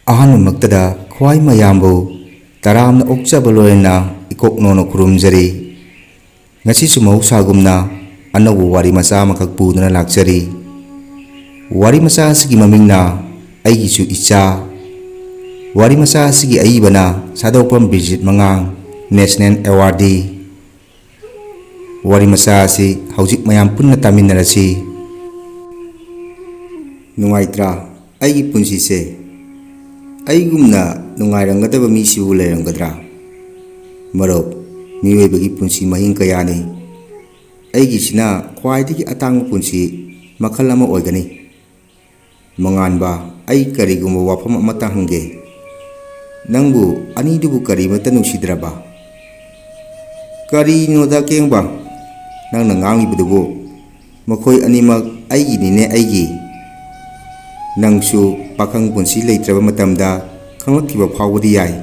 ꯑꯍꯥꯟꯕꯃꯛꯇꯗ ꯈ꯭ꯋꯥꯏ ꯃꯌꯥꯝꯕꯨ ꯇꯔꯥꯝꯅ ꯑꯣꯛꯆꯕ ꯂꯣꯏꯅꯅ ꯏꯀꯣꯛꯅꯣꯅ ꯈꯨꯔꯨꯝꯖꯔꯤ꯫ ꯉꯁꯤꯁꯨ ꯃꯍꯧꯁꯥꯒꯨꯝꯅ ꯑꯅꯧꯕ ꯋꯥꯔꯤ ꯃꯆꯥ ꯑꯃꯈꯛ ꯄꯨꯗꯨꯅ ꯂꯥꯛꯆꯔꯤ꯫ ꯋꯥꯔꯤ ꯃꯆꯥ ꯑꯁꯤꯒꯤ ꯃꯃꯤꯡꯅ ꯑꯩꯒꯤꯁꯨ ꯏꯆꯥ꯫ ꯋꯥꯔꯤ ꯃꯆꯥ ꯑꯁꯤꯒꯤ ꯑꯏꯕꯅ ꯁꯥꯗꯣꯛꯄꯝ ꯕꯤꯔꯖꯤꯠ ꯃꯉꯥꯡ, ꯅꯦꯁꯅꯦꯜ ꯑꯦꯋꯥꯔꯗꯤ꯫ ꯋꯥꯔꯤ ꯃꯆꯥ ꯑꯁꯤ ꯍꯧꯖꯤꯛ ꯃꯌꯥꯝ ꯄꯨꯟꯅ ꯇꯥꯃꯤꯟꯅꯔꯁꯤ꯫ ꯅꯨꯡꯉꯥꯏꯇ꯭ꯔꯥ ꯑꯩꯒꯤ ꯄꯨꯟꯁꯤꯁꯦ? ꯑꯩꯒꯨꯝꯅ ꯅꯨꯡꯉꯥꯏꯔꯝꯒꯗꯕ ꯃꯤꯁꯤꯕꯨ ꯂꯩꯔꯝꯒꯗ꯭ꯔꯥ? ꯃꯔꯨꯞ, ꯃꯤꯑꯣꯏꯕꯒꯤ ꯄꯨꯟꯁꯤ ꯃꯍꯤꯡ ꯀꯌꯥꯅꯤ꯫ ꯑꯩꯒꯤꯁꯤꯅ ꯈ꯭ꯋꯥꯏꯗꯒꯤ ꯑꯇꯥꯡꯕ ꯄꯨꯟꯁꯤ ꯃꯈꯜ ꯑꯃ ꯑꯣꯏꯒꯅꯤ꯫ ꯃꯉꯥꯟꯕ, ꯑꯩ ꯀꯔꯤꯒꯨꯝꯕ ꯋꯥꯐꯝ ꯑꯃꯇ ꯍꯪꯒꯦ꯫ ꯅꯪꯕꯨ ꯑꯅꯤꯗꯨꯕꯨ ꯀꯔꯤꯃꯠꯇ ꯅꯨꯡꯁꯤꯗ꯭ꯔꯕ? ꯀꯔꯤꯅꯣꯗ ꯀꯦꯡꯕ, ꯅꯪꯅ ꯉꯥꯡꯂꯤꯕꯗꯨꯕꯨ? ꯃꯈꯣꯏ ꯑꯅꯤꯃꯛ ꯑꯩꯒꯤꯅꯤꯅꯦ, ꯑꯩꯒꯤ꯫ ꯅꯪꯁꯨ ꯄꯥꯈꯪ ꯄꯨꯟꯁꯤ ꯂꯩꯇ꯭ꯔꯕ ꯃꯇꯝꯗ ꯈꯪꯂꯛꯈꯤꯕ ꯐꯥꯎꯕꯗꯤ ꯌꯥꯏ꯫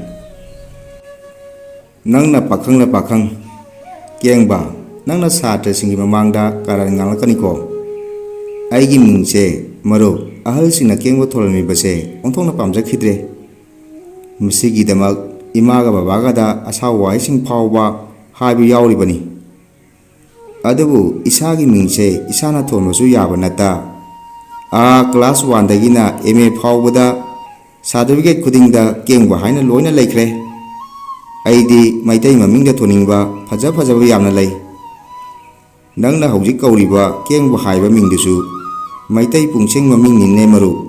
ꯅꯪꯅ ꯄꯥꯈꯪꯅ ꯄꯥꯈꯪ꯫ ꯀꯦꯡꯕ, ꯅꯪꯅ ꯁꯥꯇ꯭ꯔꯁꯤꯡꯒꯤ ꯃꯃꯥꯡꯗ ꯀꯥꯔꯟ ꯉꯥꯡꯂꯛꯀꯅꯤꯀꯣ꯫ ꯑꯩꯒꯤ ꯃꯤꯡꯁꯦ ꯃꯔꯨꯞ ꯑꯍꯜꯁꯤꯡꯅ ꯀꯦꯡꯕ ꯊꯣꯜꯂꯝꯃꯤꯕꯁꯦ ꯑꯣꯟꯊꯣꯛꯅ ꯄꯥꯝꯖꯈꯤꯗ꯭ꯔꯦ꯫ ꯃꯁꯤꯒꯤꯗꯃꯛ ꯏꯃꯥꯒ ꯕꯕꯥꯒꯗ ꯑꯁꯥꯎꯕ ꯋꯥꯍꯩꯁꯤꯡ ꯐꯥꯎꯕ ꯍꯥꯏꯕ ꯌꯥꯎꯔꯤꯕꯅꯤ꯫ ꯑꯗꯨꯕꯨ ꯏꯁꯥꯒꯤ ꯃꯤꯡꯁꯦ ꯏꯁꯥꯅ ꯊꯣꯟꯕꯁꯨ ꯌꯥꯕ ꯅꯠꯇ ꯀ꯭ꯂꯥꯁ 1ꯗꯒꯤꯅ MA ꯐꯥꯎꯕꯗ ꯁꯥꯔꯇꯤꯐꯤꯀꯦꯠ ꯈꯨꯗꯤꯡꯗ ꯀꯦꯡꯕ ꯍꯥꯏꯅ ꯂꯣꯏꯅ ꯂꯩꯈ꯭ꯔꯦ꯫ ꯑꯩꯗꯤ ꯃꯩꯇꯩ ꯃꯃꯤꯡꯗ ꯊꯣꯟꯅꯤꯡꯕ ꯐꯖꯕ ꯌꯥꯝꯅ ꯂꯩ꯫ ꯅꯪꯅ ꯍꯧꯖꯤꯛ ꯀꯧꯔꯤꯕ ꯀꯦꯡꯕ ꯍꯥꯏꯕ ꯃꯤꯡꯗꯨꯁꯨ ꯃꯩꯇꯩ ꯄꯨꯡꯁꯤꯡ ꯃꯃꯤꯡꯅꯤꯅꯦ ꯃꯔꯨꯞ꯫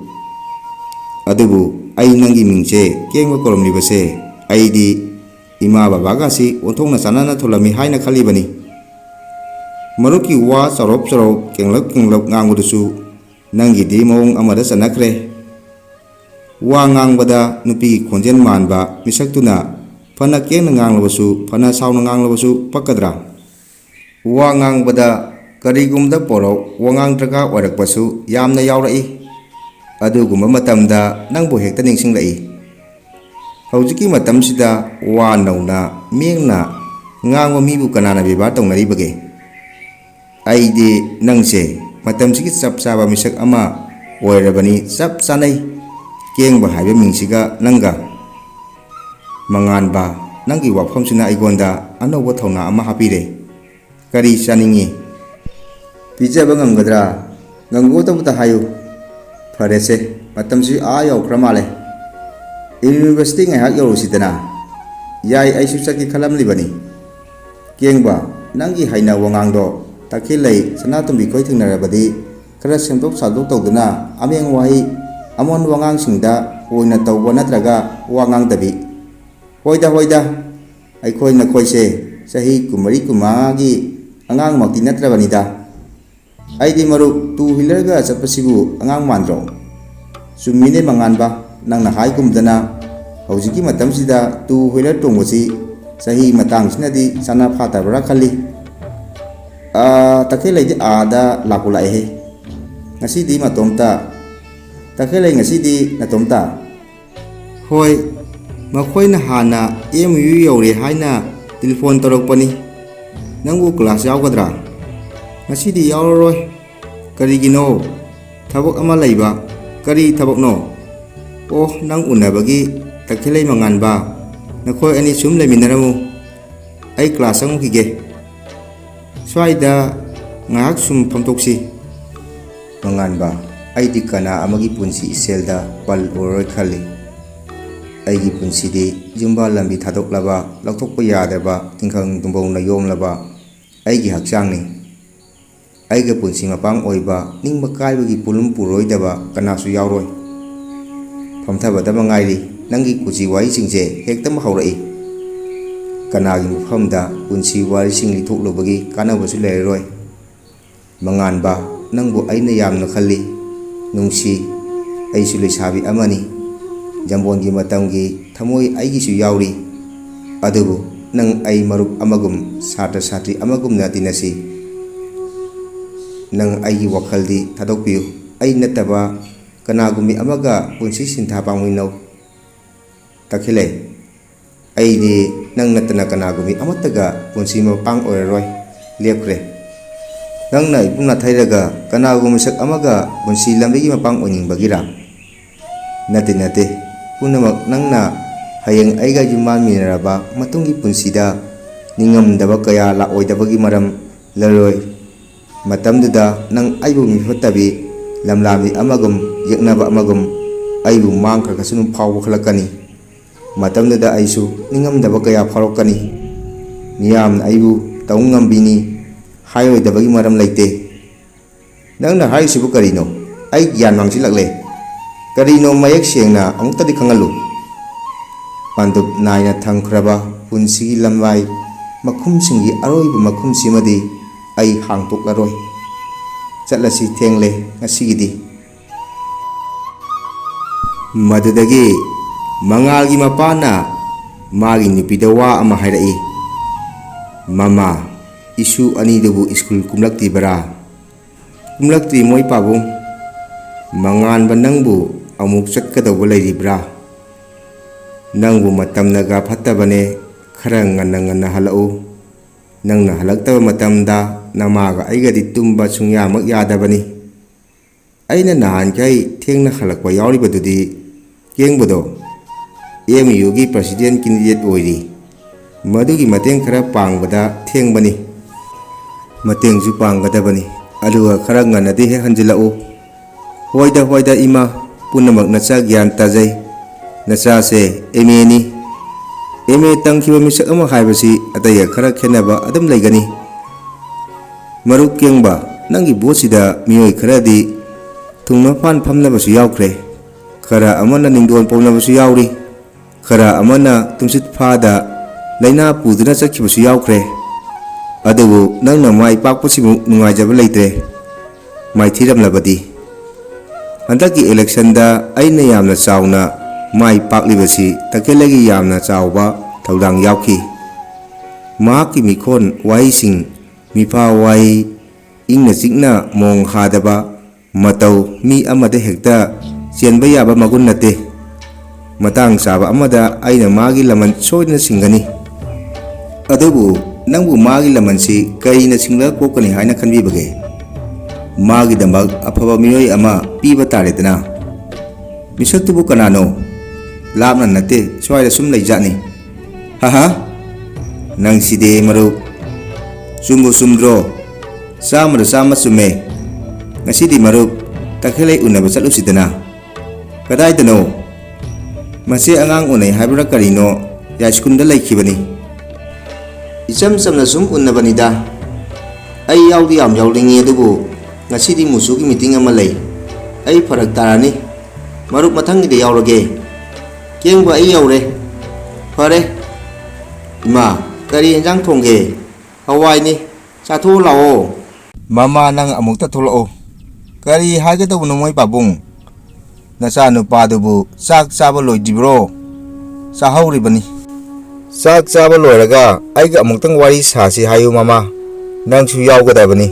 ꯑꯗꯨꯕꯨ ꯑꯩ ꯅꯪꯒꯤ ꯃꯤꯡꯁꯦ ꯀꯦꯡꯕ ꯀꯧꯔꯝꯂꯤꯕꯁꯦ ꯑꯩꯗꯤ ꯏꯃꯥ ꯕꯕꯥꯒꯁꯤ ꯑꯣꯟꯊꯣꯛꯅ ꯆꯥꯟꯅꯅ ꯊꯣꯜꯂꯝꯃꯤ ꯍꯥꯏꯅ ꯈꯜꯂꯤꯕꯅꯤ꯫ ꯃꯔꯨꯞꯀꯤ ꯋꯥ ꯆꯥꯎꯔꯞ ꯀꯦꯡꯂꯞ ꯉꯥꯡꯕꯗꯨꯁꯨ ꯅꯪꯒꯤꯗꯤ ꯃꯑꯣꯡ ꯑꯃꯗ ꯆꯠꯅꯈ꯭ꯔꯦ꯫ ꯋꯥ ꯉꯥꯡꯕꯗ ꯅꯨꯄꯤꯒꯤ ꯈꯣꯟꯖꯦꯜ ꯃꯥꯟꯕ ꯃꯤꯁꯛꯇꯨꯅ ꯐꯅ ꯀꯦꯡꯅ ꯉꯥꯡꯂꯕꯁꯨ ꯐꯅ ꯁꯥꯎꯅ ꯉꯥꯡꯂꯕꯁꯨ ꯄꯛꯀꯗ꯭ꯔꯥ? ꯋꯥ ꯉꯥꯡꯕꯗ ꯀꯔꯤꯒꯨꯝꯕꯗ ꯄꯣꯔꯧ ꯋꯥꯉꯥꯡ ꯗꯔꯀꯥꯔ ꯑꯣꯏꯔꯛꯄꯁꯨ ꯌꯥꯝꯅ ꯌꯥꯎꯔꯛꯏ꯫ ꯑꯗꯨꯒꯨꯝꯕ ꯃꯇꯝꯗ ꯅꯪꯕꯨ ꯍꯦꯛꯇ ꯅꯤꯡꯁꯤꯡꯂꯛꯏ꯫ ꯍꯧꯖꯤꯛꯀꯤ ꯃꯇꯝꯁꯤꯗ ꯋꯥ ꯅꯧꯅ ꯃꯤꯌꯦꯡꯅ ꯉꯥꯡꯕ ꯃꯤꯕꯨ ꯀꯅꯥꯅ ꯕꯦꯕꯥꯔ ꯇꯧꯅꯔꯤꯕꯒꯦ? ꯑꯩꯗꯤ ꯅꯪꯁꯦ ꯃꯇꯝꯁꯤꯒꯤ ꯆꯞ ꯆꯥꯕ ꯃꯤꯁꯛ ꯑꯃ ꯑꯣꯏꯔꯕꯅꯤ꯫ ꯆꯞ ꯆꯥꯅꯩ ꯀꯦꯡꯕ ꯍꯥꯏꯕ ꯃꯤꯡꯁꯤꯒ ꯅꯪꯒ꯫ ꯃꯉꯥꯟꯕ, ꯅꯪꯒꯤ ꯋꯥꯐꯝꯁꯤꯅ ꯑꯩꯉꯣꯟꯗ ꯑꯅꯧꯕ ꯊꯧꯅꯥ ꯑꯃ ꯍꯥꯞꯄꯤꯔꯦ꯫ ꯀꯔꯤ ꯆꯥꯅꯤꯡꯉꯤ? ꯄꯤꯖꯕ ꯉꯝꯒꯗ꯭ꯔꯥ? ꯉꯝꯒꯗꯕꯇ ꯍꯥꯏꯌꯨ꯫ ꯐꯔꯦꯁꯦ, ꯃꯇꯝꯁꯤ ꯌꯧꯈ꯭ꯔ ꯃꯥꯜꯂꯦ꯫ ꯌꯨꯅꯤꯚꯔꯁꯤꯇꯤ ꯉꯥꯏꯍꯥꯛ ꯌꯧꯔꯨꯁꯤꯗꯅ꯫ ꯌꯥꯏ, ꯑꯩꯁꯨ ꯆꯠꯀꯦ ꯈꯜꯂꯝꯂꯤꯕꯅꯤ꯫ ꯀꯦꯡꯕ, ꯅꯪꯒꯤ ꯍꯩꯅ ꯋꯥꯉꯥꯡꯗꯣ ꯇꯈꯦꯜꯂꯩ ꯁꯅꯥꯇꯣꯝꯕꯤ ꯈꯣꯏ ꯊꯦꯡꯅꯔꯕꯗꯤ ꯈꯔ ꯁꯦꯝꯗꯣꯛ ꯁꯥꯗꯣꯛ ꯇꯧꯗꯨꯅ ꯑꯃꯦꯡ ꯋꯥꯍꯩ ꯑꯃꯣꯟ ꯋꯥꯉꯥꯡꯁꯤꯡꯗ ꯑꯣꯏꯅ ꯇꯧꯕ ꯅꯠꯇ꯭ꯔꯒ ꯋꯥ ꯉꯥꯡꯗꯕꯤ? ꯍꯣꯏꯗ ꯑꯩꯈꯣꯏ ꯅꯈꯣꯏꯁꯦ ꯆꯍꯤ 24-25ꯒꯤ ꯑꯉꯥꯡꯃꯛꯇꯤ ꯅꯠꯇ꯭ꯔꯕꯅꯤꯗ꯫ ꯑꯩꯗꯤ ꯃꯔꯨꯞ 2 ꯋꯤꯂꯔꯒ ꯆꯠꯄꯁꯤꯕꯨ ꯑꯉꯥꯡ ꯃꯥꯟꯗ꯭ꯔꯣ? ꯆꯨꯝꯃꯤꯅꯦ ꯃꯉꯥꯟꯕ, ꯅꯪꯅ ꯍꯥꯏꯒꯨꯝꯗꯅ ꯍꯧꯖꯤꯛꯀꯤ ꯃꯇꯝꯁꯤꯗ 2 ꯋꯤꯂꯔ ꯇꯣꯡꯕꯁꯤ ꯆꯍꯤ ꯃꯇꯥꯡꯁꯤꯅꯗꯤ ꯆꯥꯅ ꯐꯥꯠꯇꯕ꯭ꯔꯥ ꯈꯜꯂꯤ꯫ ꯇꯈꯦꯜꯂꯩꯗꯤ ꯑꯥꯗ ꯂꯥꯛꯄꯨ ꯂꯥꯛꯑꯦꯍꯦ꯫ ꯉꯁꯤꯗꯤ ꯃꯇꯣꯝꯇ? ꯇꯈꯦꯜꯂꯩ ꯉꯁꯤꯗꯤ ꯅꯇꯣꯝꯇ? ꯍꯣꯏ, ꯃꯈꯣꯏꯅ ꯍꯥꯟꯅ MU ꯌꯧꯔꯦ ꯍꯥꯏꯅ ꯇꯦꯂꯤꯐꯣꯟ ꯇꯧꯔꯛꯄꯅꯤ꯫ ꯅꯪꯕꯨ ꯀ꯭ꯂꯥꯁ ꯌꯥꯎꯒꯗ꯭ꯔꯥ? ꯉꯁꯤꯗꯤ ꯌꯥꯎꯔꯔꯣꯏ꯫ ꯀꯔꯤꯒꯤꯅꯣ? ꯊꯕꯛ ꯑꯃ ꯂꯩꯕ? ꯀꯔꯤ ꯊꯕꯛꯅꯣ? ꯑꯣ, ꯅꯪ ꯎꯅꯕꯒꯤ꯫ ꯇꯈꯦꯜꯂꯩ ꯃꯉꯥꯟꯕ, ꯅꯈꯣꯏ ꯑꯅꯤ ꯁꯨꯝ ꯂꯩꯃꯤꯟꯅꯔꯝꯃꯨ, ꯑꯩ ꯀ꯭ꯂꯥꯁ ꯆꯪꯉꯨꯈꯤꯒꯦ꯫ ꯁ꯭ꯋꯥꯏꯗ ꯉꯥꯏꯍꯥꯛ ꯁꯨꯝ ꯐꯝꯊꯣꯛꯁꯤ꯫ ꯃꯉꯥꯟꯕ, ꯑꯩꯗꯤ ꯀꯅꯥ ꯑꯃꯒꯤ ꯄꯨꯟꯁꯤ ꯏꯁꯦꯜꯗ ꯄꯜ ꯎꯔꯔꯣꯏ ꯈꯜꯂꯤ꯫ ꯑꯩꯒꯤ ꯄꯨꯟꯁꯤꯗꯤ ꯌꯨꯝꯕꯥꯜ ꯂꯝꯕꯤ ꯊꯥꯗꯣꯛꯂꯕ ꯂꯧꯊꯣꯛꯄ ꯌꯥꯗ꯭ꯔꯕ ꯇꯤꯡꯈꯪ ꯇꯨꯝꯕꯧꯅ ꯌꯣꯝꯂꯕ ꯑꯩꯒꯤ ꯍꯛꯆꯥꯡꯅꯤ꯫ ꯑꯩꯒ ꯄꯨꯟꯁꯤ ꯃꯄꯥꯡ ꯑꯣꯏꯕ ꯅꯤꯡꯕ ꯀꯥꯏꯕꯒꯤ ꯄꯨꯂꯨꯝ ꯄꯨꯔꯣꯏꯗꯕ ꯀꯅꯥꯁꯨ ꯌꯥꯎꯔꯣꯏ꯫ ꯐꯝꯊꯕꯗ ꯃꯉꯥꯏꯔꯤ ꯅꯪꯒꯤ ꯀꯨꯆꯤ ꯋꯥꯔꯤꯁꯤꯡꯁꯦ ꯍꯦꯛꯇꯃꯛ ꯍꯧꯔꯛꯏ꯫ ꯀꯅꯥꯒꯤ ꯃꯐꯝꯗ ꯄꯨꯟꯁꯤ ꯋꯥꯔꯤꯁꯤꯡ ꯂꯤꯊꯣꯛꯂꯨꯕꯒꯤ ꯀꯥꯟꯅꯕꯁꯨ ꯂꯩꯔꯔꯣꯏ꯫ ꯃꯉꯥꯟꯕ, ꯅꯪꯕꯨ ꯑꯩꯅ ꯌꯥꯝꯅ ꯈꯜꯂꯤ, ꯅꯨꯡꯁꯤ꯫ ꯑꯩꯁꯨ ꯂꯩꯁꯥꯕꯤ ꯑꯃꯅꯤ꯫ ꯖꯝꯕꯣꯟꯒꯤ ꯃꯇꯝꯒꯤ ꯊꯃꯣꯏ ꯑꯩꯒꯤꯁꯨ ꯌꯥꯎꯔꯤ꯫ ꯑꯗꯨꯕꯨ ꯅꯪ ꯑꯩ ꯃꯔꯨꯞ ꯑꯃꯒꯨꯝ, ꯁꯥꯇ꯭ꯔ ꯁꯥꯇ꯭ꯔꯤ ꯑꯃꯒꯨꯝꯅ ꯇꯤꯟꯅꯁꯤ꯫ ꯅꯪ ꯑꯩꯒꯤ ꯋꯥꯈꯜꯗꯤ ꯊꯥꯗꯣꯛꯄꯤꯌꯨ꯫ ꯑꯩ ꯅꯠꯇꯕ ꯀꯅꯥꯒꯨꯝꯕꯤ ꯑꯃꯒ ꯄꯨꯟꯁꯤ ꯁꯤꯟꯊꯥ ꯄꯥꯡꯃꯤꯟꯅꯧ꯫ ꯇꯈꯦꯜꯂꯩ, ꯑꯩꯗꯤ ꯅꯪ ꯅꯠꯇꯅ ꯀꯅꯥꯒꯨꯝꯕꯤ ꯑꯃꯠꯇꯒ ꯄꯨꯟꯁꯤ ꯃꯄꯥꯡ ꯑꯣꯏꯔꯔꯣꯏ, ꯂꯦꯞꯈ꯭ꯔꯦ꯫ ꯅꯪꯅ ꯏꯄꯨꯝ ꯅꯥꯊꯩꯔꯒ ꯀꯅꯥꯒꯨꯝꯕ ꯃꯤꯁꯛ ꯑꯃꯒ ꯄꯨꯟꯁꯤ ꯂꯝꯕꯤꯒꯤ ꯃꯄꯥꯡ ꯑꯣꯏꯅꯤꯡꯕꯒꯤꯔꯥ? ꯅꯠꯇꯦ, punamak nangna hayeng aiga yuman minaraba matungi punsida ningamdaba kaya laoidabagi maram laroi matamduda nang aibu mifotabi lamlami amagum yaknaba amagum aibu mangka kasunum phaw khalakani matamduda aisu ningamdaba kaya pharokani miyam aibu taungambini hayoidabagi maram leite nangna haisibu karino ai gyan mangsilakle karino mayak sengna amutadi khangalu pandup naina thangkraba punsigi lamwai makhumsingi aroiba makhumsimadi ai hangtoklaroi chatlasi thengle ngasigidi madudagi mangalgi mapana magi nupida wa ama hairai mama isu anidubu school kumlakti bara kumlakti moi pabung mangan ba nangbu amuk chatkadawba lairibra nangbu matamnaga phattabane khara nganna halau nangna halaktaba matamda namaga aigadi tumba sungyamak yadabani aina nahan kai thengna halakwa yauribadudi kengbodo INGISU gi president candidate oiri madugi mateng khara pangbada thengbani matengju panggadabani aluga khara nganadi he hanjilau hoida ima punamak nacha gyan tajai nacha se MA ni MA tangkhiba misak ama haibasi ataya khara khenaba adum leigani maruk kengba nangi bosida mioi kharadi tungna pan phamnabasu yaukre khara amana ningdon pawnabasu yauri khara amana tumsit phada laina puduna chakhibasu yaukre adubu nangna mai pakpasimu nungaijaba leitre mai thiramlabadi handaki election da aina yamna chauna mai paklibasi takelagi yamna chauba thaudang yauki mahaki mikhon waising mipa wai ingna chikna mong hadaba matau mi amada hekta chenba yaba magun nate matang saba amada aina magi laman soidna singani adubu nangbu magi laman si kaina singla kokani haina khanbibage magi dambak afaba miyoi ama piba taredana misaktubu kanano lapna nate swaida sum leijani haha nang side maru sumbu sumdro sama sume ngasidi maru takhelai unaba chalusidana kadaidano mase angang unai haibra karino yaiskunda laikhibani icham samna sum unnabanida ai yaudi yam yaulingi adubu ngasidi musugi meeting ama lei ai farak tarani marup mathangide yaurage kengba ai yaure fare ima kari enjang thongge hawai ni chathu lao mama nang amukta tholao kari hagadabu nomoi pabung nacha nupadubu sak chaba loidibro sahauribani sak chaba loiraga aiga amuktang wari sasi hayu mama nangsu yaugadabani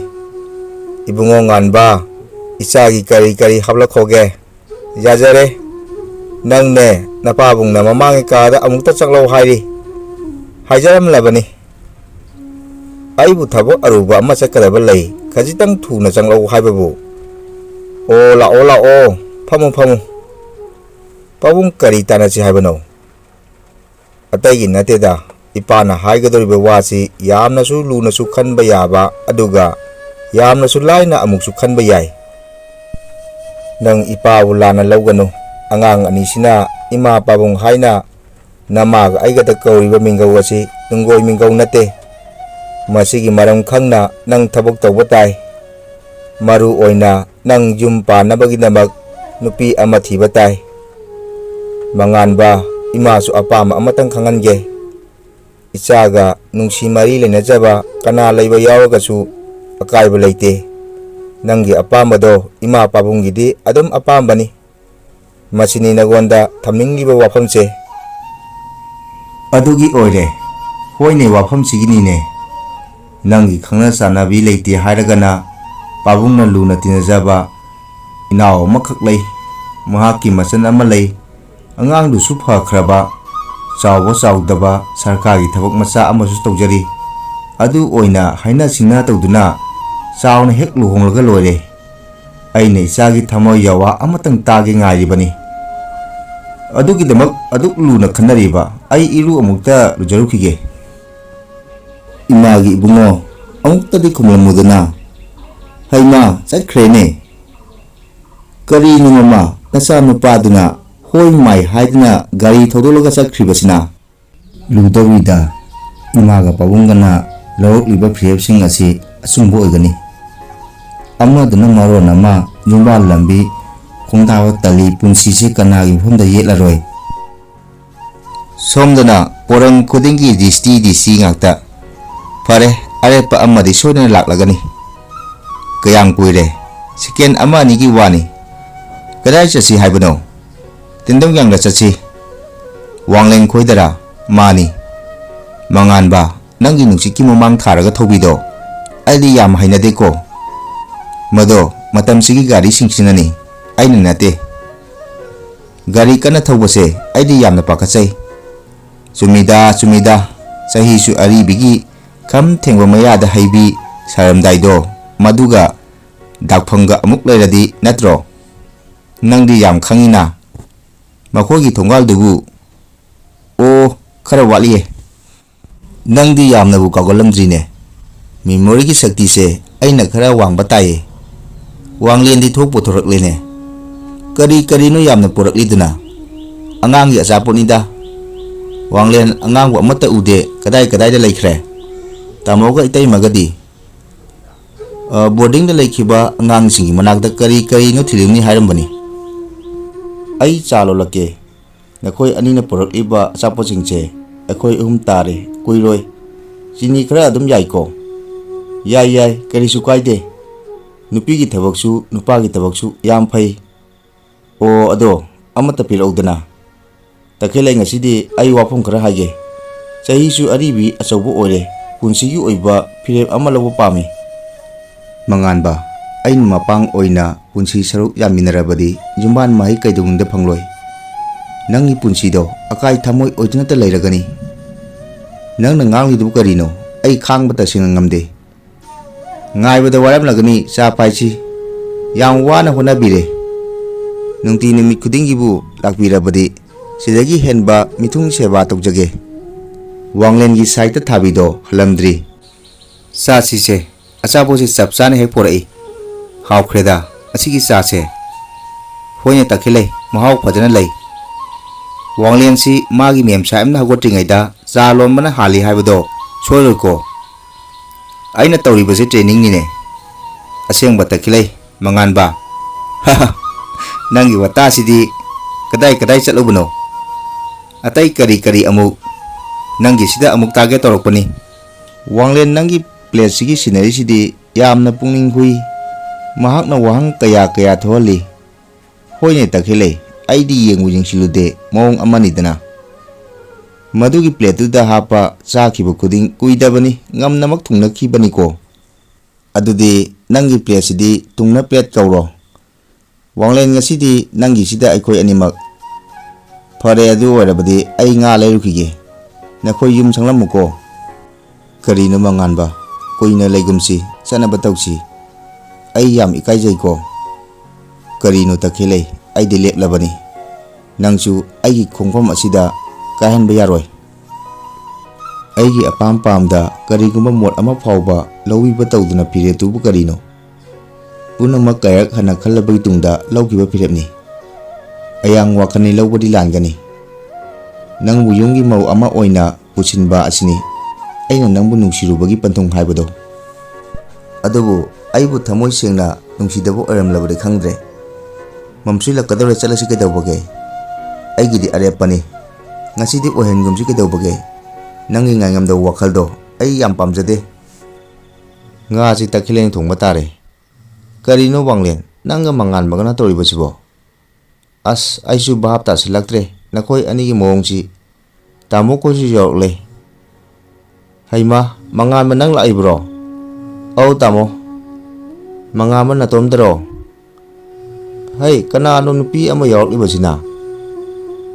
ibungo nganba ichagi kari hablakhoge yajare nangne napabung na mamangi kada amukta chaklau hairi hajaram labani aibu thabo aruba ama chakadaba lei khajitang thuna changlau haibabu o lao phamu pabung kari tanachi haibano atagi nateda ipana haigadoriba wasi yamnasu lunasu khanba yaba aduga yamnasu laina amuksu khanba yai nang ipawu lana laugano angang anisina ima pabung haina namag aigata kauriba mingau asi nungoi mingau nate masigi maram khangna nang thabok tawba tai maru oina nang yumpa nabagi namak nupi ama thiba tai manganba imasu apama amatang khangange ichaga nungsi mari lenajaba kana leiba yawagasu akaiba leite nangi apamado ima pabungidi adum apambani masini nagonda thamningiba wafamse adugi oire hoine wafam siginine nangi khangna sanabi leite hairagana pabungna luna tinajaba inaw makhak lei mahaki masan ama lei angang du su phakhraba chawdaba sarkari thabak macha amasu tawjari adu oina haina singna tawduna chawna hek luhonglaga loire aine ichagi thamoy yawa amatang tage ngairibani ꯑꯗꯨꯒꯤꯗꯃꯛ ꯑꯗꯨꯛ ꯂꯨꯅ ꯈꯟꯅꯔꯤꯕ ꯑꯩ ꯏꯔꯨ ꯑꯃꯨꯛꯇ ꯂꯨꯖꯔꯨꯈꯤꯒꯦ. ꯏꯃꯥꯒꯤ ꯏꯕꯨꯡꯉꯣ ꯑꯃꯨꯛꯇꯗꯤ ꯈꯨꯝꯂꯝꯃꯨꯗꯅ. ꯍꯩꯃꯥ ꯆꯠꯈ꯭ꯔꯦꯅꯦ. ꯀꯔꯤꯅꯣ ꯃꯃꯥ ꯅꯆꯥ ꯅꯨꯄꯥꯗꯨꯅ ꯍꯣꯏ ꯃꯥꯏ ꯍꯥꯏꯗꯨꯅ ꯒꯥꯔꯤ ꯊꯧꯗꯣꯛꯂꯒ ꯆꯠꯈ꯭ꯔꯤꯕꯁꯤꯅ? ꯂꯨꯗꯧꯔꯤꯗ. ꯏꯃꯥꯒ ꯄꯥꯕꯨꯡꯒꯅ ꯂꯧꯔꯛꯂꯤꯕ ꯐꯤꯔꯦꯞꯁꯤꯡ ꯑꯁꯤ ꯑꯆꯨꯝꯕ ꯑꯣꯏꯒꯅꯤ. ꯑꯃꯗꯨꯅ ꯃꯔꯣꯟ ꯑꯃ ꯌꯨꯝꯕꯥꯜ ꯂꯝꯕꯤ ꯈꯣꯡꯗꯥꯕ ꯇꯜꯂꯤ, ꯄꯨꯟꯁꯤꯁꯦ ꯀꯅꯥꯒꯤ ꯃꯐꯝꯗ ꯌꯦꯠꯂꯔꯣꯏ. ꯁꯣꯝꯗꯅ ꯄꯣꯔꯪ ꯈꯨꯗꯤꯡꯒꯤ ꯗꯤꯁꯇꯤ ꯉꯥꯛꯇ. ꯐꯔꯦ, ꯑꯔꯦꯞꯄ ꯑꯃꯗꯤ ꯁꯣꯏꯗꯅ ꯂꯥꯛꯂꯒꯅꯤ. ꯀꯌꯥꯝ ꯀꯨꯏꯔꯦ? ꯁꯦꯀꯦꯟ ꯑꯃ ꯑꯅꯤꯒꯤ ꯋꯥꯅꯤ. ꯀꯗꯥꯏ ꯆꯠꯁꯤ ꯍꯥꯏꯕꯅꯣ? ꯇꯤꯟꯗꯧꯌꯥꯡꯗ ꯆꯠꯁꯤ. ꯋꯥꯡꯂꯦꯟ ꯈꯣꯏꯗꯔꯥ? ꯃꯥꯅꯤ. ꯃꯉꯥꯟꯕ, ꯅꯪꯒꯤ ꯅꯨꯡꯁꯤꯠꯀꯤ ꯃꯃꯥꯡ ꯊꯥꯔꯒ ꯊꯧꯕꯤꯗꯣ ꯑꯩꯗꯤ ꯌꯥꯝ ꯍꯩꯅꯗꯦꯀꯣ. ꯃꯗꯣ ꯃꯇꯝꯁꯤꯒꯤ ꯒꯥꯔꯤꯁꯤꯡꯁꯤꯅꯅꯤ, ꯑꯩꯅ ꯅꯠꯇꯦ. ꯒꯥꯔꯤ ꯀꯟꯅ ꯊꯧꯕꯁꯦ ꯑꯩꯗꯤ ꯌꯥꯝꯅ ꯄꯥꯈꯠꯆꯩ. ꯆꯨꯝꯃꯤꯗ, ꯆꯍꯤꯁꯨ ꯑꯔꯤꯕꯤꯒꯤ ꯈꯝ ꯊꯦꯡꯕ ꯃꯌꯥꯗ ꯍꯩꯕꯤ ꯁꯥꯔꯝꯗꯥꯏꯗꯣ, ꯃꯗꯨꯒ ꯗꯥꯛꯐꯝꯒ ꯑꯃꯨꯛ ꯂꯩꯔꯗꯤ ꯅꯠꯇ꯭ꯔꯣ? ꯅꯪꯗꯤ ꯌꯥꯝ ꯈꯪꯏꯅ. ꯃꯈꯣꯏꯒꯤ ꯊꯣꯡꯒꯥꯜꯗꯨꯕꯨ? ꯑꯣ, ꯈꯔ ꯋꯥꯠꯂꯤꯌꯦ. ꯅꯪꯗꯤ ꯌꯥꯝꯅꯕꯨ ꯀꯥꯎꯒꯜꯂꯝꯗ꯭ꯔꯤꯅꯦ. ꯃꯦꯃꯣꯔꯤꯒꯤ ꯁꯛꯇꯤꯁꯦ ꯑꯩꯅ ꯈꯔ ꯋꯥꯡꯕ ꯇꯥꯏꯌꯦ. ꯋꯥꯡꯂꯦꯟꯗꯤ ꯊꯣꯛꯄꯨ ꯊꯣꯔꯛꯂꯦꯅꯦ. ꯀꯔꯤꯅꯣ ꯌꯥꯝꯅ ꯄꯨꯔꯛꯂꯤꯗꯨꯅ? ꯑꯉꯥꯡꯒꯤ ꯑꯆꯥꯄꯣꯠꯅꯤꯗ. ꯋꯥꯡꯂꯦꯟ ꯑꯉꯥꯡꯕ ꯑꯃꯠꯇ ꯎꯗꯦ. ꯀꯗꯥꯏꯗ ꯂꯩꯈ꯭ꯔꯦ? ꯇꯥꯃꯣꯒ ꯏꯇꯩꯃꯒꯗꯤ? ꯕꯣꯔꯗꯤꯡꯗ ꯂꯩꯈꯤꯕ ꯑꯉꯥꯡꯁꯤꯡꯒꯤ ꯃꯅꯥꯛꯇ ꯀꯔꯤꯅꯣ ꯊꯤꯜꯂꯨꯅꯤ ꯍꯥꯏꯔꯝꯕꯅꯤ. ꯑꯩ ꯆꯥ ꯂꯣꯜꯂꯛꯀꯦ. ꯅꯈꯣꯏ ꯑꯅꯤꯅ ꯄꯨꯔꯛꯂꯤꯕ ꯑꯆꯥꯄꯣꯠꯁꯤꯡꯁꯦ ꯑꯩꯈꯣꯏ ꯑꯍꯨꯝ ꯇꯥꯔꯦ, ꯀꯨꯏꯔꯣꯏ. ꯆꯤꯅꯤ ꯈꯔ ꯑꯗꯨꯝ ꯌꯥꯏꯀꯣ? ꯌꯥꯏ, ꯀꯔꯤꯁꯨ ꯀꯥꯏꯗꯦ. ꯅꯨꯄꯤꯒꯤ ꯊꯕꯛꯁꯨ ꯅꯨꯄꯥꯒꯤ ꯊꯕꯛꯁꯨ ꯌꯥꯝ ꯐꯩ. ꯑꯣ, ꯑꯗꯣ ꯑꯃꯠꯇ ꯄꯤꯔꯛꯎꯗꯅ. ꯇꯈꯦꯜꯂꯩ, ꯉꯁꯤꯗꯤ ꯑꯩ ꯋꯥꯐꯝ ꯈꯔ ꯍꯥꯏꯒꯦ. ꯆꯍꯤꯁꯨ ꯑꯔꯤꯕꯤ ꯑꯆꯧꯕ ꯑꯣꯏꯔꯦ. ꯄꯨꯟꯁꯤꯒꯤ ꯑꯣꯏꯕ ꯐꯤꯔꯦꯞ ꯑꯃ ꯂꯧꯕ ꯄꯥꯝꯃꯤ. ꯃꯉꯥꯟꯕ, ꯑꯩꯅ ꯃꯄꯥꯡ ꯑꯣꯏꯅ ꯄꯨꯟꯁꯤ ꯁꯔꯨꯛ ꯌꯥꯃꯤꯟꯅꯔꯕꯗꯤ ꯌꯨꯝꯕꯥꯟ ꯃꯍꯩ ꯀꯩꯗꯧꯅꯨꯡꯗ ꯐꯪꯂꯣꯏ. ꯅꯪꯒꯤ ꯄꯨꯟꯁꯤꯗꯣ ꯑꯀꯥꯏ ꯊꯃꯣꯏ ꯑꯣꯏꯗꯨꯅꯇ ꯂꯩꯔꯒꯅꯤ. ꯅꯪꯅ ꯉꯥꯡꯂꯤꯗꯨꯕꯨ ꯀꯔꯤꯅꯣ? ꯑꯩ ꯈꯥꯡꯕ ꯇꯁꯦꯡꯅ ꯉꯝꯗꯦ. ꯉꯥꯏꯕꯗ ꯋꯥꯔꯝꯂꯒꯅꯤ. ꯆꯥ ꯄꯥꯏꯁꯤ. ꯌꯥꯝ ꯋꯥꯅ ꯍꯣꯠꯅꯕꯤꯔꯦ. ꯅꯨꯡꯇꯤ ꯅꯨꯃꯤꯠ ꯈꯨꯗꯤꯡꯒꯤꯕꯨ ꯂꯥꯛꯄꯤꯔꯕꯗꯤ ꯁꯤꯗꯒꯤ ꯍꯦꯟꯕ ꯃꯤꯊꯨꯡ ꯁꯦꯕꯥ ꯇꯧꯖꯒꯦ. ꯋꯥꯡꯂꯦꯟꯒꯤ ꯁꯥꯏꯠꯇ ꯊꯥꯕꯤꯗꯣ ꯍꯜꯂꯝꯗ꯭ꯔꯤ. ꯆꯥꯁꯤꯁꯦ. ꯑꯆꯥꯄꯣꯠꯁꯤ ꯆꯞ ꯆꯥꯅ ꯍꯦꯛ ꯄꯣꯔꯛꯏ. ꯍꯥꯎꯈ꯭ꯔꯦꯗ ꯑꯁꯤꯒꯤ ꯆꯥꯁꯦ. ꯍꯣꯏꯅꯦ ꯇꯈꯦꯜꯂꯩ, ꯃꯍꯥꯎ ꯐꯖꯅ ꯂꯩ. ꯋꯥꯡꯂꯦꯟꯁꯤ ꯃꯥꯒꯤ ꯃꯦꯝꯁꯥꯍꯦꯕꯅ ꯍꯧꯒꯠꯇ꯭ꯔꯤꯉꯩꯗ ꯆꯥ ꯂꯣꯟꯕꯅ ꯍꯥꯜꯂꯤ ꯍꯥꯏꯕꯗꯣ ꯁꯣꯏꯔꯣꯏꯀꯣ. ꯑꯩꯅ ꯇꯧꯔꯤꯕꯁꯤ ꯇ꯭ꯔꯦꯅꯤꯡꯅꯤꯅꯦ. ꯑꯁꯦꯡꯕ ꯇꯈꯦꯜꯂꯩ, ꯃꯉꯥꯟꯕ. ꯅꯪꯒꯤ ꯋꯥꯇꯥꯁꯤꯗꯤ ꯀꯗꯥꯏ ꯆꯠꯂꯨꯕꯅꯣ? ꯑꯇꯩ ꯀꯔꯤ ꯑꯃꯨꯛ? ꯅꯪꯒꯤꯁꯤꯗ ꯑꯃꯨꯛ ꯇꯥꯒꯦ ꯇꯧꯔꯛꯄꯅꯤ. ꯋꯥꯡꯂꯦꯟ, ꯅꯪꯒꯤ ꯄ꯭ꯂꯦꯠꯁꯤꯒꯤ ꯁꯤꯅꯔꯤꯁꯤꯗꯤ ꯌꯥꯝꯅ ꯄꯨꯛꯅꯤꯡ ꯍꯨꯏ. ꯃꯍꯥꯛꯅ ꯋꯥꯍꯪ ꯀꯌꯥ ꯊꯣꯛꯍꯜꯂꯤ. ꯍꯣꯏꯅꯦ ꯇꯈꯦꯜꯂꯩ, ꯑꯩꯗꯤ ꯌꯦꯡꯕꯨ ꯌꯦꯡꯁꯤꯜꯂꯨꯗꯦ. ꯃꯑꯣꯡ ꯑꯃꯅꯤꯗꯅ. ꯃꯗꯨꯒꯤ ꯄ꯭ꯂꯦꯠꯇꯨꯗ ꯍꯥꯞꯄ ꯆꯥꯈꯤꯕ ꯈꯨꯗꯤꯡ ꯀꯨꯏꯗꯕꯅꯤ ꯉꯝꯅꯃꯛ ꯊꯨꯡꯅꯈꯤꯕꯅꯤꯀꯣ. ꯑꯗꯨꯗꯤ ꯅꯪꯒꯤ ꯄ꯭ꯂꯦꯠꯁꯤꯗꯤ ꯇꯨꯡꯅ ꯄ꯭ꯂꯦꯠ ꯀꯧꯔꯣ. ꯋꯥꯡꯂꯦꯟ, ꯉꯁꯤꯗꯤ ꯅꯪꯒꯤꯁꯤꯗ ꯑꯩꯈꯣꯏ ꯑꯅꯤꯃꯛ. ꯐꯔꯦ, ꯑꯗꯨ ꯑꯣꯏꯔꯕꯗꯤ ꯑꯩ ꯉꯥ ꯂꯩꯔꯨꯈꯤꯒꯦ. ꯅꯈꯣꯏ ꯌꯨꯝ ꯁꯪꯂꯝꯃꯨꯀꯣ. ꯀꯔꯤꯅꯣ ꯃꯉꯥꯟꯕ, ꯀꯨꯏꯅ ꯂꯩꯒꯨꯝꯁꯤ, ꯆꯠꯅꯕ ꯇꯧꯁꯤ. ꯑꯩ ꯌꯥꯝ ꯏꯀꯥꯏꯖꯩꯀꯣ. ꯀꯔꯤꯅꯣ ꯇꯈꯦꯜꯂꯩ, ꯑꯩꯗꯤ ꯂꯦꯞꯂꯕꯅꯤ. ꯅꯪꯁꯨ ꯑꯩꯒꯤ ꯈꯣꯡꯐꯝ ꯑꯁꯤꯗ ꯀꯥꯏꯍꯟꯕ ꯌꯥꯔꯣꯏ. ꯑꯩꯒꯤ ꯑꯄꯥꯝꯗ ꯀꯔꯤꯒꯨꯝꯕ ꯃꯣꯠ ꯑꯃ ꯐꯥꯎꯕ ꯂꯧꯕꯤꯕ ꯇꯧꯗꯨꯅ ꯐꯤꯔꯦꯞꯇꯨꯕꯨ ꯀꯔꯤꯅꯣ? ꯄꯨꯝꯅꯃꯛ ꯀꯌꯥꯔꯛ ꯍꯟꯅ ꯈꯜꯂꯕꯒꯤ ꯇꯨꯡꯗ ꯂꯧꯈꯤꯕ ꯐꯤꯔꯦꯞꯅꯤ. ꯑꯌꯥꯡ ꯋꯥꯈꯜꯅꯤ ꯂꯧꯕꯗꯤ ꯂꯥꯟꯒꯅꯤ. ꯅꯪꯕꯨ ꯌꯨꯝꯒꯤ ꯃꯧ ꯑꯃ ꯑꯣꯏꯅ ꯄꯨꯁꯤꯟꯕ ꯑꯁꯤꯅꯤ ꯑꯩꯅ ꯅꯪꯕꯨ ꯅꯨꯡꯁꯤꯔꯨꯕꯒꯤ ꯄꯟꯊꯨꯡ ꯍꯥꯏꯕꯗꯣ. ꯑꯗꯨꯕꯨ ꯑꯩꯕꯨ ꯊꯃꯣꯏ ꯁꯦꯡꯅ ꯅꯨꯡꯁꯤꯗꯕ ꯑꯣꯏꯔꯝꯂꯕꯗꯤ ꯈꯪꯗ꯭ꯔꯦ. ꯃꯝꯁꯤꯜꯂꯛꯀꯗꯧꯔꯦ, ꯆꯠꯂꯁꯤ ꯀꯩꯗꯧꯕꯒꯦ? ꯑꯩꯒꯤꯗꯤ ꯑꯔꯦꯞꯄꯅꯤ. ꯉꯁꯤꯗꯤ ꯑꯣꯏꯍꯟꯒꯨꯝꯁꯤ ꯀꯩꯗꯧꯕꯒꯦ? ꯅꯪꯒꯤ ꯉꯥꯏꯉꯝꯗꯕ ꯋꯥꯈꯜꯗꯣ ꯑꯩ ꯌꯥꯝ ꯄꯥꯝꯖꯗꯦ. ꯉꯥꯁꯤ ꯇꯈꯦꯜꯂꯩꯅ ꯊꯣꯡꯕ ꯇꯥꯔꯦ. ꯀꯔꯤꯅꯣ ꯋꯥꯡꯂꯦꯟ, ꯅꯪꯒ ꯃꯉꯥꯟꯕꯒꯅ ꯇꯧꯔꯤꯕꯁꯤꯕꯣ? ꯑꯁ, ꯑꯩꯁꯨ ꯚꯥꯞ ꯇꯥꯁꯤꯜꯂꯛꯇ꯭ꯔꯦ ꯅꯈꯣꯏ ꯑꯅꯤꯒꯤ ꯃꯑꯣꯡꯁꯤ. ꯇꯥꯃꯣ ꯈꯣꯏꯁꯨ ꯌꯧꯔꯛꯂꯦ. ꯍꯩꯃꯥ, ꯃꯉꯥꯟꯕ ꯅꯪ ꯂꯥꯛꯏꯕ꯭ꯔꯣ? ꯑꯧ ꯇꯥꯃꯣ. ꯃꯉꯥꯟꯕ ꯅꯇꯣꯝꯗꯔꯣ? ꯍꯩ, ꯀꯅꯥꯅꯣ ꯅꯨꯄꯤ ꯑꯃ ꯌꯥꯎꯔꯛꯂꯤꯕꯁꯤꯅ?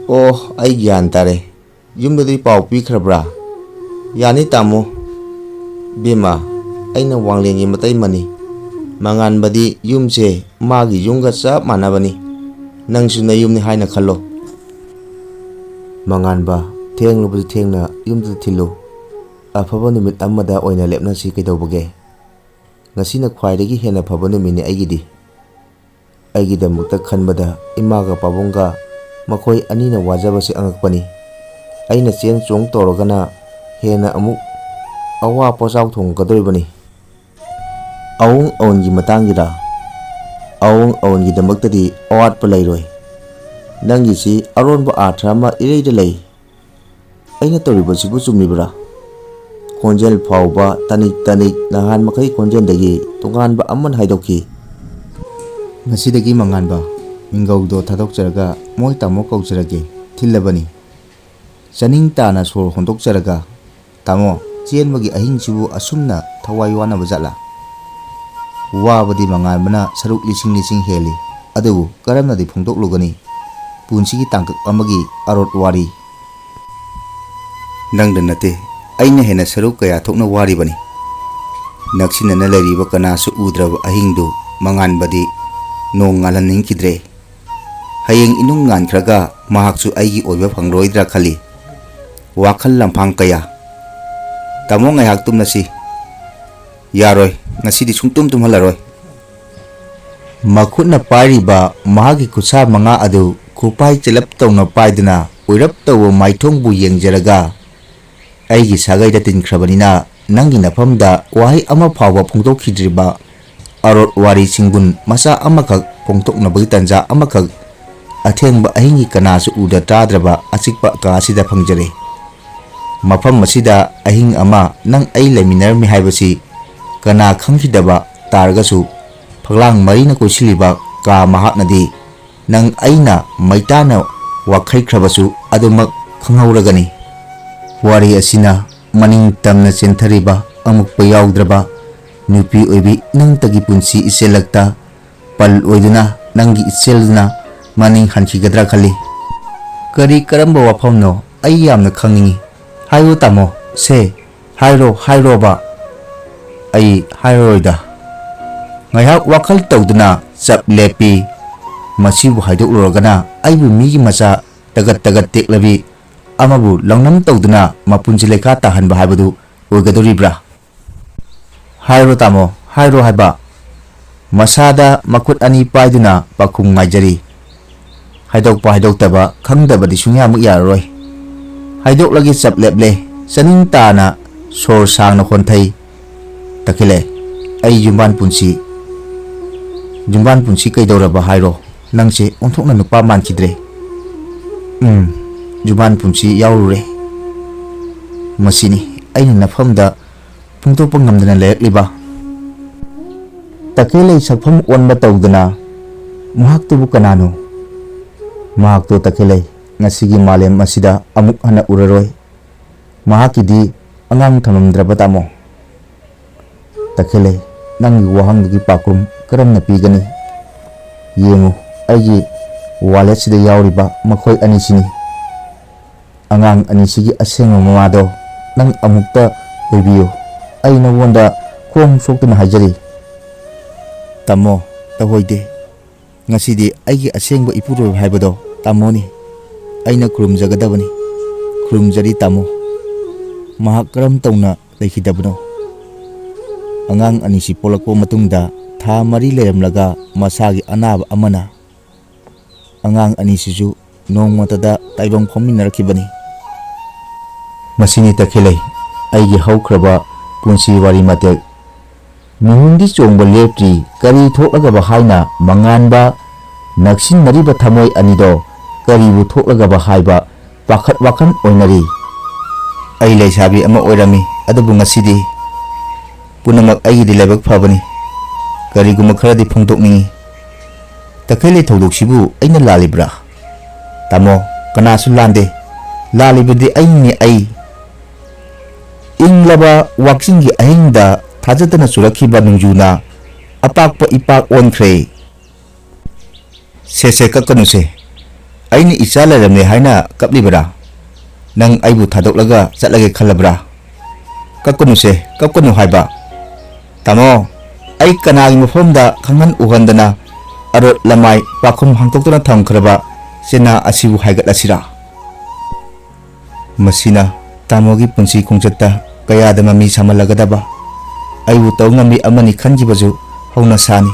ꯑꯣ, ꯑꯩ ꯒ꯭ꯌꯥꯟ ꯇꯥꯔꯦ. ꯌꯨꯝꯗꯗꯤ ꯄꯥꯎ ꯄꯤꯈ꯭ꯔꯕ꯭ꯔꯥ? ꯌꯥꯅꯤ ꯇꯥꯃꯣ. ꯕꯦꯝꯃ, ꯑꯩꯅ ꯋꯥꯡꯂꯦꯟꯒꯤ ꯃꯇꯩꯃꯅꯤ. ꯃꯉꯥꯟꯕꯗꯤ ꯌꯨꯝꯁꯦ ꯃꯥꯒꯤ ꯌꯨꯝꯒ ꯆꯞ ꯃꯥꯟꯅꯕꯅꯤ. ꯅꯪꯁꯨ ꯅꯌꯨꯝꯅꯤ ꯍꯥꯏꯅ ꯈꯜꯂꯣ. Manganba thenglubu thengna yumda thilu afaba numit amada oina lepnasi kaidawbage ngasina khwaidagi hena phaba numini aigidi aigidamukta khanbada imaga pabunga makoi anina wajabasi angakpani aina chen chong torogana hena amuk awa posaw thonggadoribani awung awngi matangira awung awngi damaktadi awatpa lairoi nangisi aronba athama ireida lei aina toribasibu chumnibra khonjel phawba tanik nahan makai khonjel dagi tunganba aman haidoki ngasidagi manganba mingaudo thadokjaraga moi tamo kaujrage thillabani chaning tana sor hondokjaraga tamo chenmagi ahingsibu asumna thawai wana bajala wabadi manganbana saruk lising heli adu karamnadi phongdoklugani punsigi tangkak amagi arot wari nangda nate aina hena saruk kaya thokna wari bani naksinana lariba kanasu udraba ahingdu manganbadi nong ngalanning kidre hayeng inung ngan khraga mahaksu aigi oiba phangroidra khali wakhal lamphang kaya tamo ngai hak tumnasi yaroi ngasidi sungtum tumhalaroi makhutna pariba mahagi kusa manga adu kupai chelap tawna paiduna oirap tawo maithongbu yengjaraga aigi sagaida tinkhrabanina nangi nafamda wahai ama phawba phongdokhidriba arot wari singbun masa amakak phongtoknabagi tanja amakak athengba ahingi kanasu uda tadraba achikpa kasida phangjare mafam masida ahing ama nang ai leminarmi haibasi kana khangkhidaba targasu phaglang marina koisiliba ka mahaknadi nang aina maitana wakhaikhrabasu adumak khanghauragani wari asina maning tamna chenthariba amukpa yauddraba nupi oibi nang tagi punsi iselakta pal oiduna nangi iselna maning hanchigadra khali kari karamba wafamno ai yamna khangningi hayo tamo se hairo ba ai hairoida ngayhak wakhal tawduna chap lepi masibu haidokloragana aibu migi macha tagat teklabi amabu langnam tawduna mapunji lekha tahanba haibadu oigadoribra hairo tamo hairo haiba masada makut ani paiduna pakhum ngaijari haidoktaba khangdabadi sungyamuk yaroi haidoklagi chap leple chaning tana sor sangna khonthai takile ai jumban punsi kaidoraba hairo nangse onthokna nupa mankidre jumban punsi yaurure masini aina nafamda phungtokpa ngamdana leyakliba takile sakpham onba tawduna mahaktubu kanano mahakto takile ngasigi malem asida amuk hana uraroi mahakidi angang thamamdraba tamo takile nangi wahanggi pakum karamna pigani yengu aigi wallet sida yauriba makhoi anisini angang anisigi asenga mamado nang amukta oibiyo aina wonda khom soktuna hajari tamo tahoide ngasidi aigi asengba ipuro haibado tamoni aina khurumjagadabani khurumjari tamo mahak karam tawna lekhidabno angang anisi polakpo matungda tha mari leramlaga masagi anaba amana angang anisisu nongmatada taibang khominarkibani masini takhilai aigi haukraba punsi wari matek mihungdi chongba lepri kari thoklagaba haina manganba naksin mariba thamoi anido karibu thoklagaba haiba pakhat wakan oinari ai leisabi ama oirami adubu ngasidi punamak aigidi laibak phabani kariguma kharadi phongtokningi takhile thawdoksibu aina lalibra tamo kanasu lande lalibadi aini ai inglaba waksingi ahingda thajatana surakhiba nungjuna apakpa ipak onkhre se kakkanuse aini icha laramne haina kaplibra nang aibu thadoklaga chatlage khalabra kakkanu haiba tamo ai kanagi maphamda khanghan uhandana arot lamai pakhum hangtoktuna thamkhraba sena asibu haigat asira Masina tamogi punsi khongchatta kayada mami samalagadaba aibu taw ngami amani khanjibasu hauna sani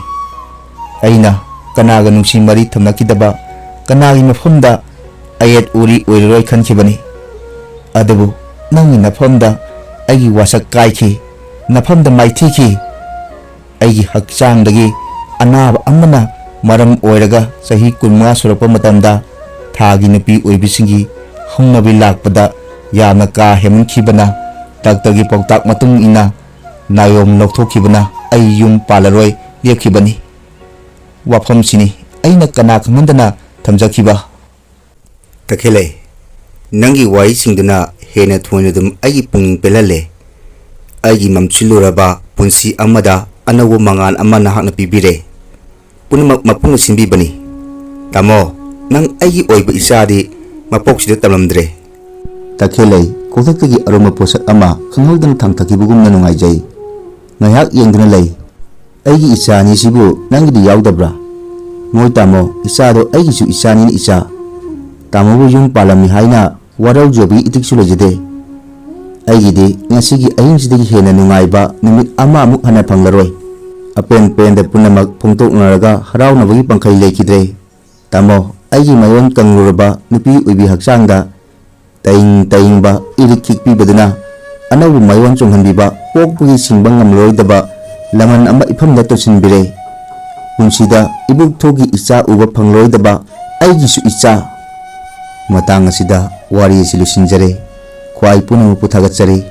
aina kanaga nungsi mari thamnakidaba kanagi maphamda ayet uri oiroi khankhibani adabu nangi nafhamda aigi wasak kaikhi nafhamda maithiki aigi hakchangdagi anaba amana maram oiraga sahi 15 surapa matamda thagi nupi oibisingi hongnabi lakpada yamna ka hemunkhibana doctorgi pautak matung ina nayom lokthokibana ai yum palaroi lepkhibani wafam sini aina kana khangandana thamjakhiba Takhele nangi wai singduna hena thuanadum agi pungning pelale agi mamchuluraba punsi amada anawo mangan amana hakna pibire punamak mapung sinbi bani tamo nang agi oiba isadi mapoksida tamlamdre Takhele kothakgi aroma posak ama khangholdan thangthakibugumna nungaijai ngayak yengduna lei aigi isani sibu nangidi yaudabra moi tamo isado aigi su isani ni isa tamobu yum palami haina warau jobi itiksu lejide aigidi ngasigi ahingsidagi hena nungaiba numit ama amuk hana phanglaroi apen penda punamak phongtoknaraga haraunabagi pangkhai leikidre tamo aigi mayon kangluraba nupi uibi hakchangda taingba irikik pibaduna anawu mayon chonghanbiba pokpugi singbang ngamloidaba laman ama iphamda tosinbire punsida ibuk thogi icha uba phangloidaba aigi su icha matang asida wari silusinjare khwai punamu puthagatsari